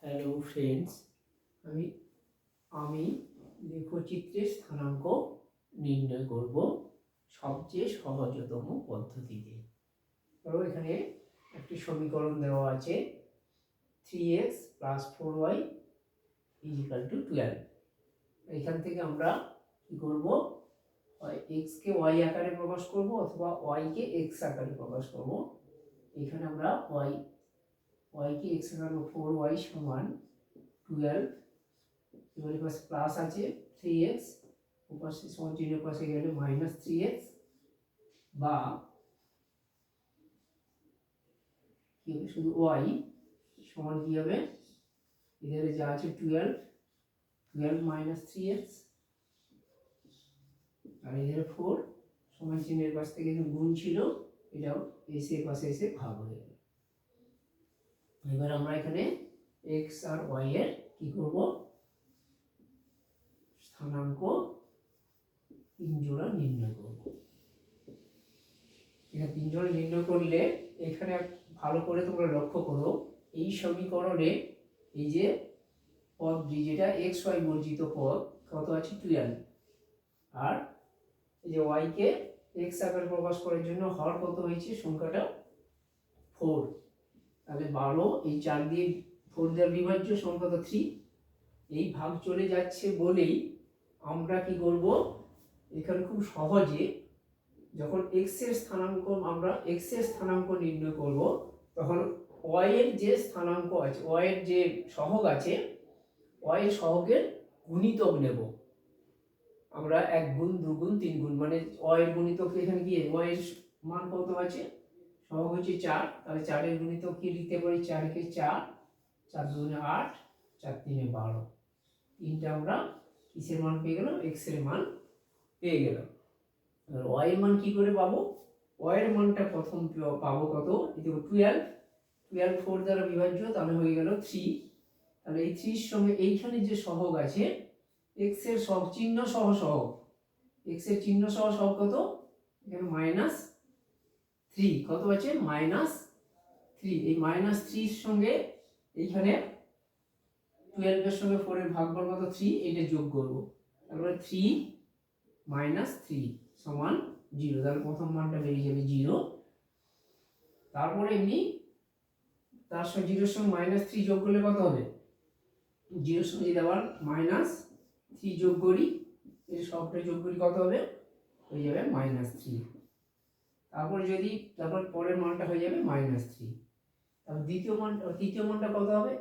Hello friends, আমি আমি লেখচিত্রের স্থানাঙ্ক নির্ণয় করব সবচেয়ে সহজতম পদ্ধতিতে। ধরো এখানে একটি সমীকরণ দেওয়া আছে 3x + 4y = 12। এখান থেকে আমরা কি করব, হয় x কে y আকারে প্রকাশ করব অথবা y কে x আকারে প্রকাশ করব। এখানে আমরা y কে x আকারে 4y = 12। এবার পাশে প্লাস আছে 3x, ওপাশে সমান চিহ্নের পাশে গেলে -3x, বা কি হবে, শুধু y সমান কি হবে, এখানে যা আছে 12 - 3x, আর এখানে 4 সমান চিহ্নের পাশ থেকে গুণ ছিল, এটাও এসে পাশে এসে ভাগ হয়ে গেল। এবার আমরা এখানে x আর y এর কি করব, স্থানাঙ্ক 3 জোড়া নির্ণয় করব। এখানে 3 জোড়া নির্ণয় করলে এখানে ভালো করে তোমরা লক্ষ্য করো, এই সমীকরণে এই যে পদটি, যেটা এক্স ওয়াই বর্জিত পদ, কত আছে 12, আর এই যে ওয়াই কে এক্স আকারে প্রকাশ করার জন্য হর কত হয়েছে, সংখ্যাটা 4। তাহলে 12, এই 4 দিয়ে 4 দেওয়ার বিভাজ্য সংখ্যা তো 3, এই ভাগ চলে যাচ্ছে বলেই আমরা কি করব, এখানে খুব সহজে যখন x এর স্থানাঙ্ক, আমরা x এর স্থানাঙ্ক নির্ণয় করব, তখন y এর যে স্থানাঙ্ক আছে, y এর যে সহগ আছে, y এর সহগের গুণিতক নেব আমরা। 1 গুণ 2 গুণ 3 গুণ, মানে y এর গুণিতক এখানে কি, y এর মান কত আছে, সহগ হচ্ছে 4, তাহলে 4 এর গুণিতক কি লিখতে পারি, 4 কে 4, 4 2 8, 4 3 12, তিনটা আমরা কিসের মান পেয়ে গেলাম, x এর মান পেয়ে গেলাম। আর y এর মান কি করে পাবো, y এর মানটা প্রথম পাবো কত, এই দেখো 12, 4 দ্বারা বিভাজ্য, তাহলে হয়ে গেল 3। তাহলে এই 3 এর সঙ্গে এইখানে যে সহগ আছে x এর সহগ, চিহ্ন সহ সহগ, x এর চিহ্ন সহ সহগ কত, এখানে -3, কত আছে -3, এই -3 এর সঙ্গে এইখানে 12 এর সঙ্গে 4 এর ভাগফল কত 3, এটা যোগ করব, তারপরে 3 - 3 সমান 0, তাহলে প্রথম মানটা বেরিয়ে যাবে 0। তারপরে এমনি তার সঙ্গে 0 এর সঙ্গে -3 যোগ করলে কত হবে, 0 এর সঙ্গে যদি আবার -3 যোগ করি, এর সবটা যোগ করি, কত হবে, হয়ে যাবে -3। তারপরে যদি তারপর পরের মানটা হয়ে যাবে -3। তারপর তৃতীয় মানটা কত হবে,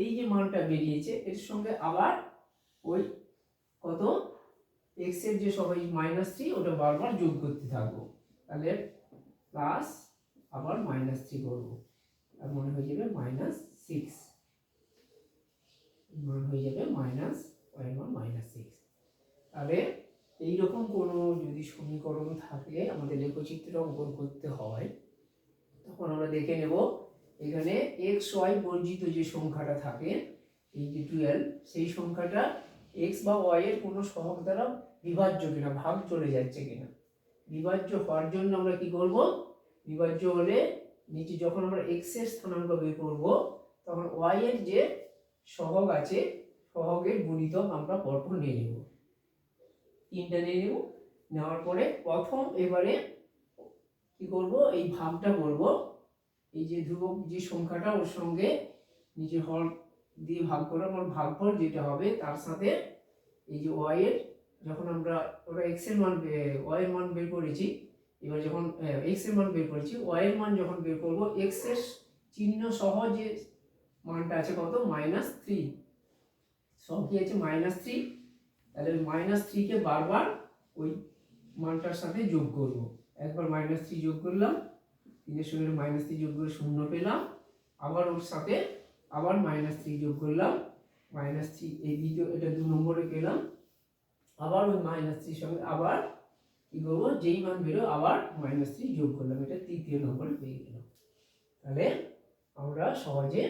এই যে মানটা বেরিয়েছে এর সঙ্গে আবার ওই কত x এর যে সবাই -3, ওটা বারবার যোগ করতে থাকবো, তাহলে প্লাস আবার -3 করব, তার মানে হয়ে যাবে -6, মান হয়ে যাবে -6। তাহলে এইরকম কোনো যদি সমীকরণ থাকে আমাদের লেখচিত্র অঙ্কন করতে হয়, তখন আমরা দেখে নেব এখানে x y বর্জিত যে সংখ্যাটা থাকে, এই যে 12, সেই সংখ্যাটা x বা y এর কোনো সহগ দ্বারা বিভাজ্য কিনা, ভাগ চলে যাচ্ছে কিনা। বিভাজ্য হওয়ার জন্য আমরা কি করব, বিভাজ্য হলে নিচে যখন আমরা x এর স্থানাঙ্ক বের করব, তখন y এর যে সহগ আছে, সহগের গুণিতক আমরা পরপর নিয়ে নেব, তিনটা নিয়ে নেব। নেওয়ার পরে প্রথম এবারে কি করব, এই ভাগটা করব, এই যে ধ্রুবক যে সংখ্যাটা ওর সঙ্গে নিচে হর দিয়ে ভাগ করে আমার ভাগফল যেটা হবে, তার সাথে এই যে y এর, যখন আমরা ওটা x এর মান y এর মান বের করেছি, এবার যখন x এর মান বের করেছি, y এর মান যখন বের করব, x এর চিহ্ন সহ যে মানটা আছে কত, -3, সব কি আছে -3, তাহলে -3 কে বারবার ওই মানটার সাথে যোগ করব। একবার -3 যোগ করলাম, 3 এর সঙ্গে -3 যোগ করে 0 পেলাম, আবার ওর সাথে আবার -3 যোগ করলাম, -3, এই দ্বিতীয়, এটা 2 নম্বরে পেলাম, আবার ওই -3 সঙ্গে আবার কি করবো, যেই মান বেরো আবার -3 যোগ করলাম, এটা তৃতীয় নম্বরে পেয়ে গেলাম। তাহলে আমরা সহজে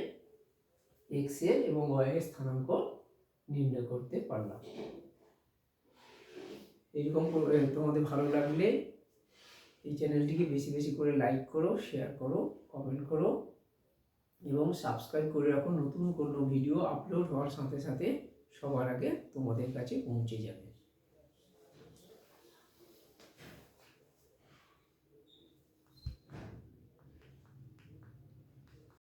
x এর এবং y এর স্থানাঙ্ক নির্ণয় করতে পারলাম। এরকম তোমাদের ভালো লাগলে এই চ্যানেলটিকে বেশি বেশি করে লাইক করো, শেয়ার করো, কমেন্ট করো, এবং সাবস্ক্রাইব করে রাখো, নতুন কোনো ভিডিও আপলোড হওয়ার সাথে সাথে সবার আগে তোমাদের কাছে পৌঁছে যাবে।